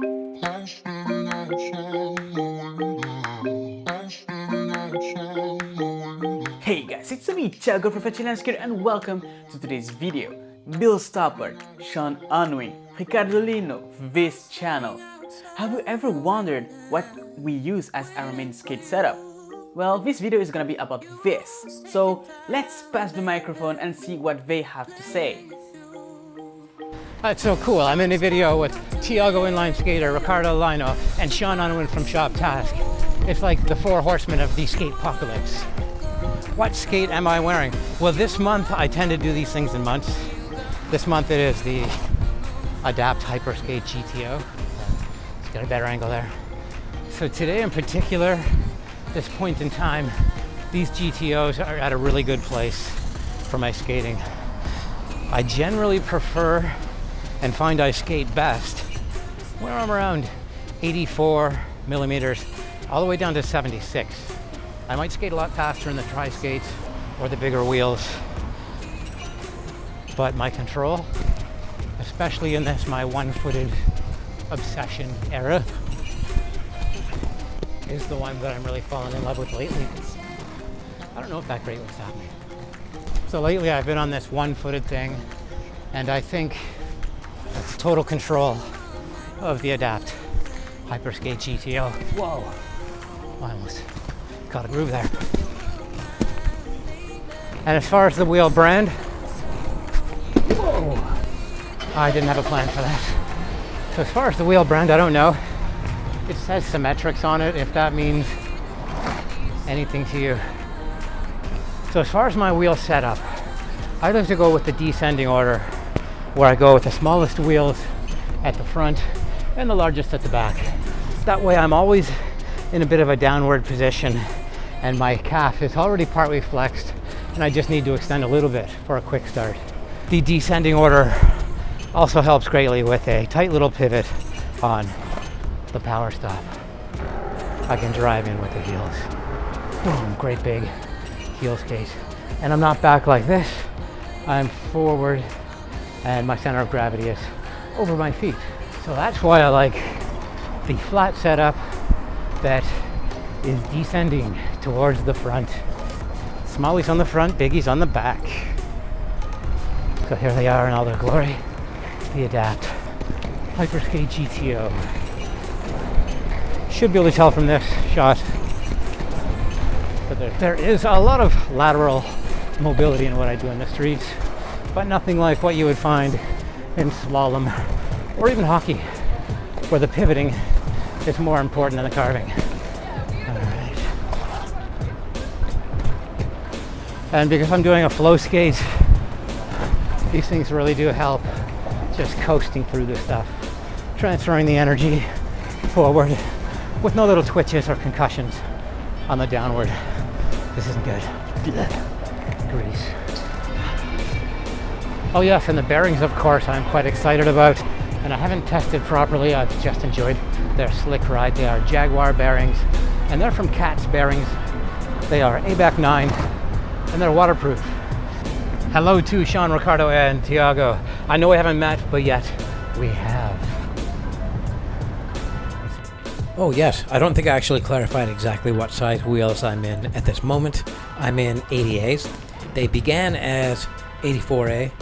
Hey guys, it's me, Tiago from Freelance and welcome to today's video. Bill Stoppard, Shaun Unwin, Ricardo Lino, this channel. Have you ever wondered what we use as our main skate setup? Well, this video is gonna be about this. So let's pass the microphone and see what they have to say. That's so cool. I'm in a video with Tiago inline skater, Ricardo Lino, and Shaun Unwin from Shop Task. It's like the four horsemen of the skate apocalypse. What skate am I wearing? Well, this month I tend to do these things in months. This month it is the Adapt Hyperskate GTO. It's got a better angle there. So today in particular, this point in time, these GTOs are at a really good place for my skating. I generally prefer and find I skate best where I'm around 84 millimeters all the way down to 76. I might skate a lot faster in the tri-skates or the bigger wheels, but my control, especially in this my one-footed obsession era, is the one that I'm really falling in love with lately. I don't know if that great what's happening. So lately I've been on this one-footed thing, and I think total control of the Adapt Hyperskate GTO. Whoa, I almost caught a groove there. And as far as the wheel brand, whoa, I didn't have a plan for that. So as far as the wheel brand, I don't know. It says Symetrics on it, if that means anything to you. So as far as my wheel setup, I like to go with the descending order, where I go with the smallest wheels at the front and the largest at the back. That way I'm always in a bit of a downward position and my calf is already partly flexed and I just need to extend a little bit for a quick start. The descending order also helps greatly with a tight little pivot on the power stop. I can drive in with the heels. Boom, great big heel skate. And I'm not back like this, I'm forward and my center of gravity is over my feet. So that's why I like the flat setup that is descending towards the front. Smallies on the front, biggies on the back. So here they are in all their glory. The Adapt Hyperskate GTO. Should be able to tell from this shot that there is a lot of lateral mobility in what I do in the streets, but nothing like what you would find in slalom or even hockey, where the pivoting is more important than the carving. All right. And because I'm doing a flow skate, these things really do help just coasting through this stuff, transferring the energy forward with no little twitches or concussions on the downward. This isn't good. Grease. Oh yes, and the bearings, of course, I'm quite excited about, and I haven't tested properly. I've just enjoyed their slick ride. They are Jaguar bearings, and they're from Cat's Bearings. They are ABEC 9, and they're waterproof. Hello to Shaun, Ricardo, and Tiago. I know we haven't met, but yet we have. Oh yes, I don't think I actually clarified exactly what size wheels I'm in at this moment. I'm in 80As. They began as 84A,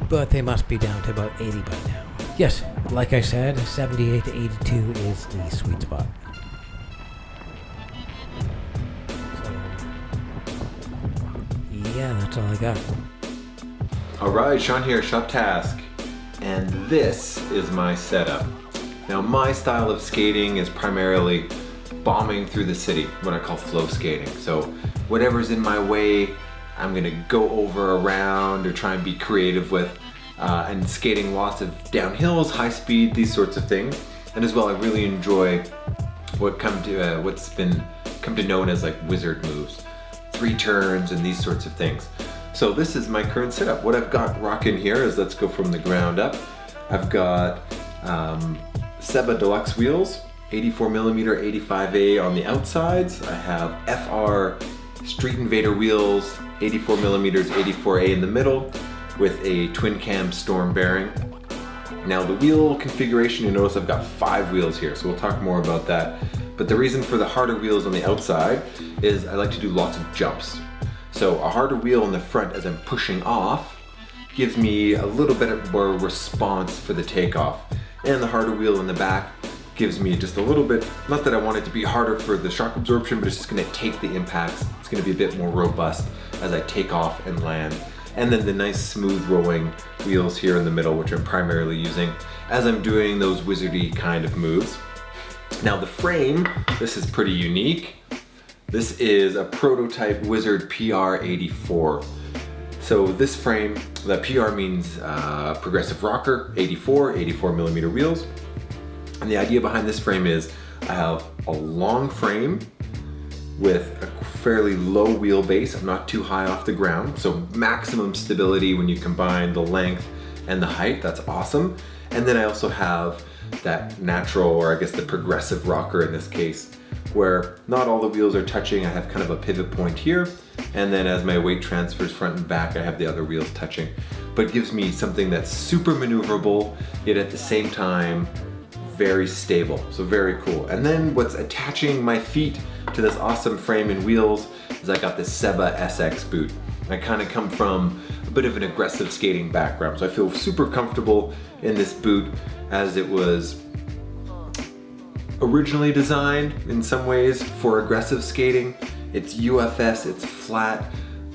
but they must be down to about 80 by now. Yes, like I said, 78 to 82 is the sweet spot. So, yeah, that's all I got. Alright, Shaun here, Shop Task, and this is my setup. Now my style of skating is primarily bombing through the city, what I call flow skating. So whatever's in my way, I'm gonna go over, around, or try and be creative with, and skating lots of downhills, high speed, these sorts of things. And as well, I really enjoy what's been come to known as like wizard moves, 3 turns and these sorts of things. So this is my current setup. What I've got rocking here is, let's go from the ground up. I've got Seba Deluxe wheels, 84mm 85A on the outsides. I have FR Street Invader wheels, 84mm 84A in the middle, with a Twincam STORM bearing. Now the wheel configuration, you notice I've got 5 wheels here, so we'll talk more about that. But the reason for the harder wheels on the outside is I like to do lots of jumps. So a harder wheel in the front as I'm pushing off gives me a little bit more response for the takeoff. And the harder wheel in the back gives me just a little bit, not that I want it to be harder for the shock absorption, but it's just gonna take the impacts. It's gonna be a bit more robust as I take off and land. And then the nice smooth rolling wheels here in the middle, which I'm primarily using as I'm doing those wizardy kind of moves. Now the frame, this is pretty unique. This is a prototype Wizard PR84. So this frame, the PR means progressive rocker, 84 millimeter wheels. And the idea behind this frame is I have a long frame with a fairly low wheelbase. I'm not too high off the ground, so maximum stability when you combine the length and the height. That's awesome. And then I also have that natural, or I guess the progressive rocker in this case, where not all the wheels are touching. I have kind of a pivot point here, and then as my weight transfers front and back, I have the other wheels touching. But it gives me something that's super maneuverable, yet at the same time very stable, so very cool. And then what's attaching my feet to this awesome frame and wheels is I got this Seba SX boot. I kind of come from a bit of an aggressive skating background, so I feel super comfortable in this boot as it was originally designed in some ways for aggressive skating. It's UFS, it's flat,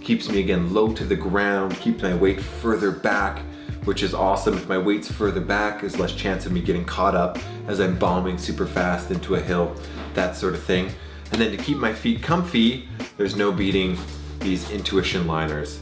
keeps me again low to the ground, keeps my weight further back, which is awesome. If my weight's further back, there's less chance of me getting caught up as I'm bombing super fast into a hill, that sort of thing. And then to keep my feet comfy, there's no beating these Intuition liners.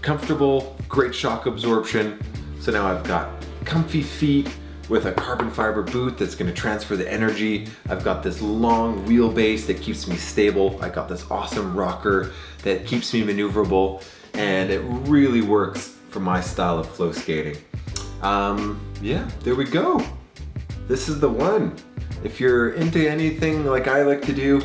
Comfortable, great shock absorption. So now I've got comfy feet with a carbon fiber boot that's gonna transfer the energy. I've got this long wheelbase that keeps me stable. I got this awesome rocker that keeps me maneuverable, and it really works for my style of flow skating. Yeah, there we go. This is the one. If you're into anything like I like to do,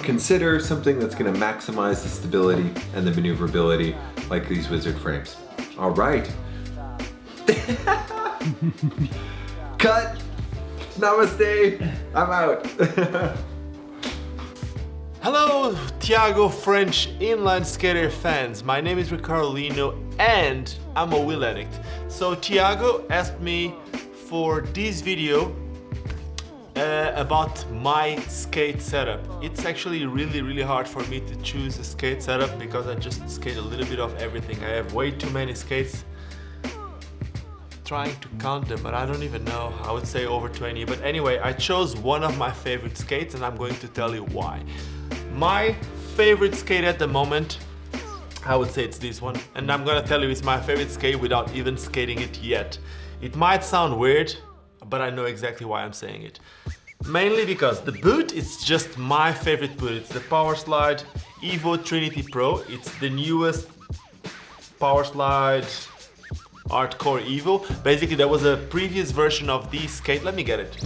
consider something that's gonna maximize the stability and the maneuverability like these Wizard frames. All right. Cut. Namaste. I'm out. Hello, Tiago French inline skater fans. My name is Ricardo Lino and I'm a wheel addict. So Tiago asked me for this video about my skate setup. It's actually really hard for me to choose a skate setup because I just skate a little bit of everything. I have way too many skates. Trying to count them, but I don't even know. I would say over 20. But anyway, I chose one of my favorite skates and I'm going to tell you why. My favorite skate at the moment, I would say it's this one. And I'm gonna tell you it's my favorite skate without even skating it yet. It might sound weird, but I know exactly why I'm saying it. Mainly because the boot is just my favorite boot. It's the Powerslide Evo Trinity Pro. It's the newest Powerslide Hardcore Evo. Basically, there was a previous version of this skate. Let me get it.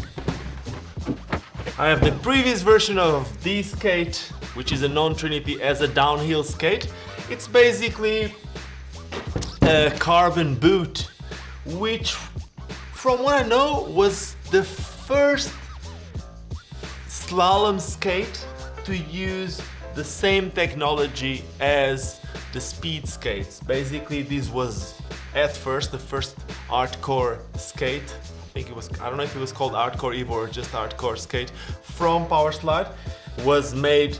I have the previous version of this skate, which is a non-Trinity, as a downhill skate. It's basically a carbon boot, which, from what I know, was the first slalom skate to use the same technology as the speed skates. Basically, this was at first the first hardcore skate. I think it was, I don't know if it was called Hardcore Evo or just Hardcore Skate from Powerslide. Was made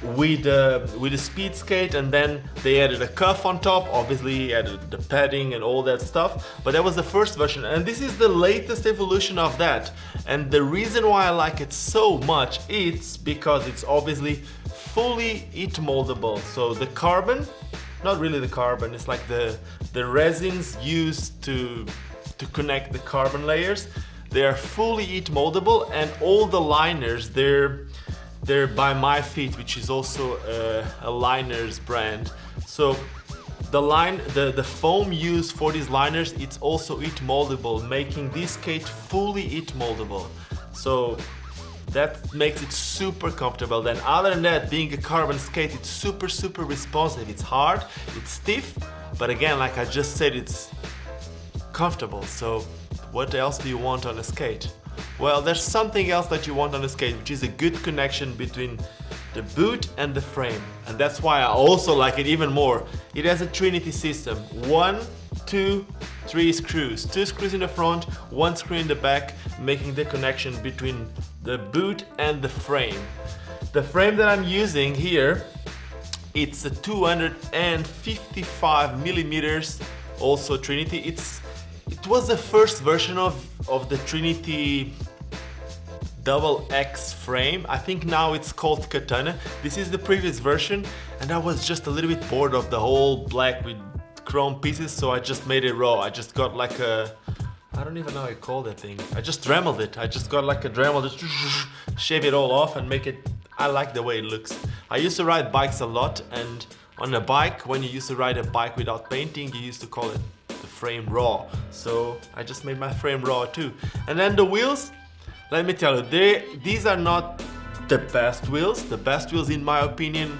with a speed skate, and then they added a cuff on top, obviously added the padding and all that stuff, but that was the first version, and this is the latest evolution of that. And the reason why I like it so much, it's because it's obviously fully heat moldable. So the carbon, not really the carbon, it's like the resins used to connect the carbon layers, they are fully heat moldable, and all the liners, they're by My Feet, which is also a liners brand. So the foam used for these liners, it's also heat moldable, making this skate fully heat moldable. So that makes it super comfortable. Then other than that, being a carbon skate, it's super responsive. It's hard, it's stiff, but again, like I just said, it's comfortable. So what else do you want on a skate? Well, there's something else that you want on a skate, which is a good connection between the boot and the frame. And that's why I also like it even more. It has a Trinity system. 1, 2, 3 screws. 2 screws in the front, 1 screw in the back, making the connection between the boot and the frame. The frame that I'm using here, it's a 255 millimeters, also Trinity. It was the first version of the Trinity XX frame. I think now it's called Katana. This is the previous version, and I was just a little bit bored of the whole black with chrome pieces, so I just made it raw. I just got like a, I don't even know how you call that thing. I just Dremeled it. I just got like a Dremel, just shave it all off and make it, I like the way it looks. I used to ride bikes a lot, and on a bike, when you used to ride a bike without painting, you used to call it the frame raw. So I just made my frame raw too. And then the wheels, let me tell you, these are not the best wheels. The best wheels, in my opinion,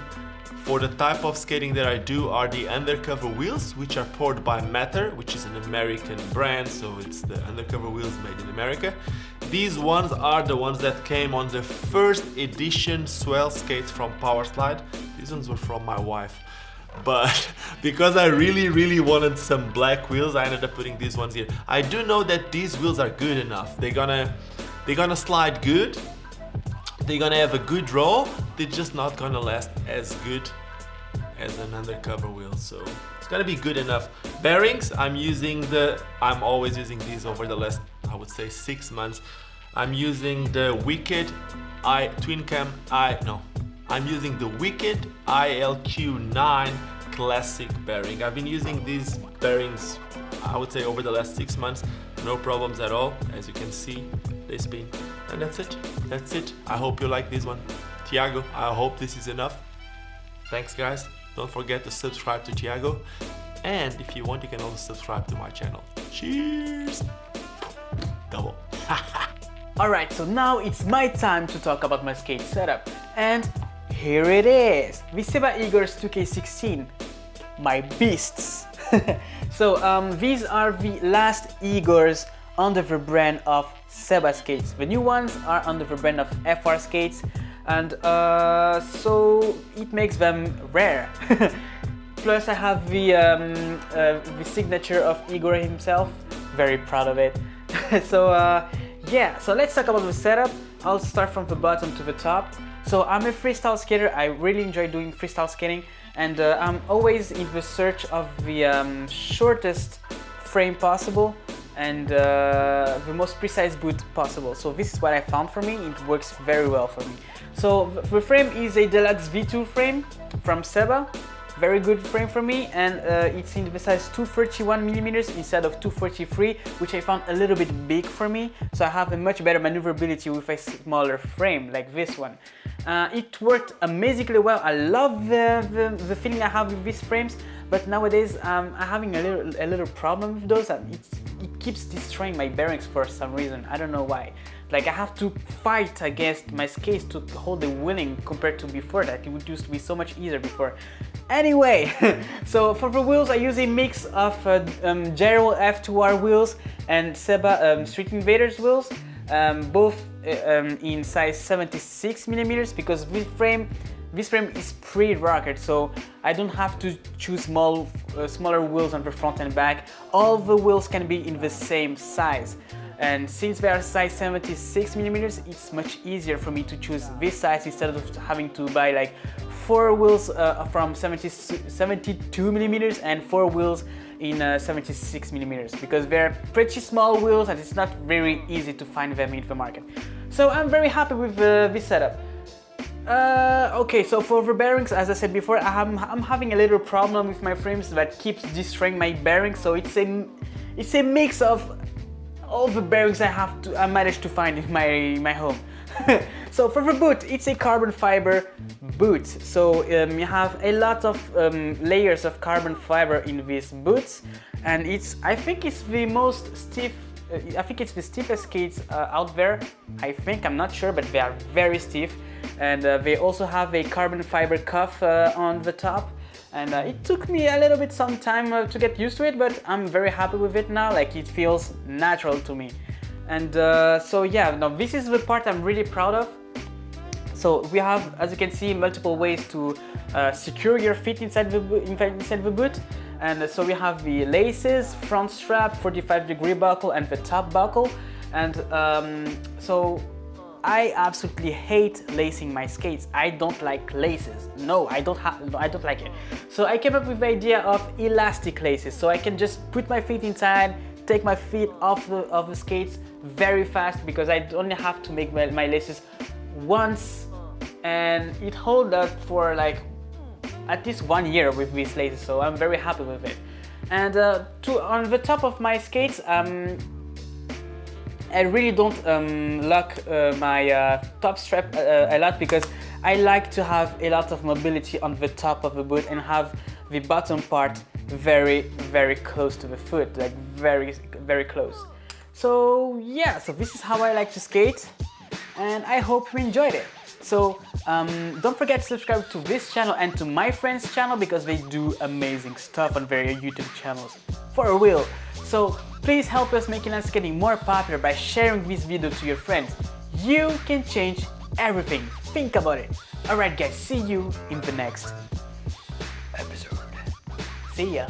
for the type of skating that I do, are the undercover wheels, which are poured by Matter, which is an American brand, so it's the undercover wheels made in America. These ones are the ones that came on the first edition Swell skates from Powerslide. These ones were from my wife. But because I really wanted some black wheels, I ended up putting these ones here. I do know that these wheels are good enough. They're gonna slide good. They're gonna have a good roll. They're just not gonna last as good as an undercover wheel. So it's gonna be good enough. Bearings, I'm always using these over the last, I would say, 6 months. I'm using the I'm using the Wicked ILQ-9 Classic bearing. I've been using these bearings, I would say, over the last 6 months. No problems at all. As you can see, they spin. And that's it. That's it. I hope you like this one. Tiago, I hope this is enough. Thanks, guys. Don't forget to subscribe to Tiago. And if you want, you can also subscribe to my channel. Cheers! Double. Alright, so now it's my time to talk about my skate setup. And here it is, the Seba Igors 2K16, my beasts. So these are the last Igors under the brand of Seba skates. The new ones are under the brand of FR skates, and so it makes them rare. Plus I have the signature of Igor himself, very proud of it. So yeah, so let's talk about the setup. I'll start from the bottom to the top. So I'm a freestyle skater. I really enjoy doing freestyle skating, and I'm always in the search of the shortest frame possible and the most precise boot possible. So this is what I found for me. It works very well for me. So the frame is a Deluxe V2 frame from Seba. Very good frame for me, and it's in the size 231 millimeters instead of 243, which I found a little bit big for me. So I have a much better maneuverability with a smaller frame like this one. It worked amazingly well. I love the feeling I have with these frames, but nowadays I'm having a little problem with those. It keeps destroying my bearings for some reason. I don't know why. Like, I have to fight against my skates to hold the wheeling compared to before that. It used to be so much easier before. Anyway, so for the wheels I use a mix of Gyro F2R wheels and Seba Street Invaders wheels, both in size 76 millimeters, because this frame is pre-rocketed, so I don't have to choose smaller wheels on the front and back. All the wheels can be in the same size. And since they are size 76 millimeters, it's much easier for me to choose this size instead of having to buy like 4 wheels from 72 millimeters and 4 wheels in 76 millimeters, because they're pretty small wheels and it's not very easy to find them in the market. So I'm very happy with this setup. Okay, so for the bearings, as I said before, I'm having a little problem with my frames that keeps destroying my bearings. So it's a mix of all the bearings I managed to find in my home. So for the boot, it's a carbon fiber boot. So you have a lot of layers of carbon fiber in these boots, and I think it's the most stiff. I think it's the stiffest skates out there. I'm not sure, but they are very stiff. And they also have a carbon fiber cuff on the top. and it took me a little bit some time to get used to it, but I'm very happy with it now. Like, it feels natural to me. And so yeah, now this is the part I'm really proud of. So we have, as you can see, multiple ways to secure your feet inside the boot. And so we have the laces, front strap, 45-degree buckle, and the top buckle. And so I absolutely hate lacing my skates. I don't like laces. No, I don't like it. So I came up with the idea of elastic laces. So I can just put my feet inside, take my feet off the skates very fast, because I only have to make my laces once, and it holds up for like at least 1 year with these laces, so I'm very happy with it. And on the top of my skates, I really don't lock my top strap a lot, because I like to have a lot of mobility on the top of the boot and have the bottom part very close to the foot, like very close. So yeah, so this is how I like to skate, and I hope you enjoyed it. So don't forget to subscribe to this channel and to my friend's channel, because they do amazing stuff on their YouTube channels, for real. So please help us make inline skating more popular by sharing this video to your friends. You can change everything. Think about it. Alright guys, see you in the next episode. See ya.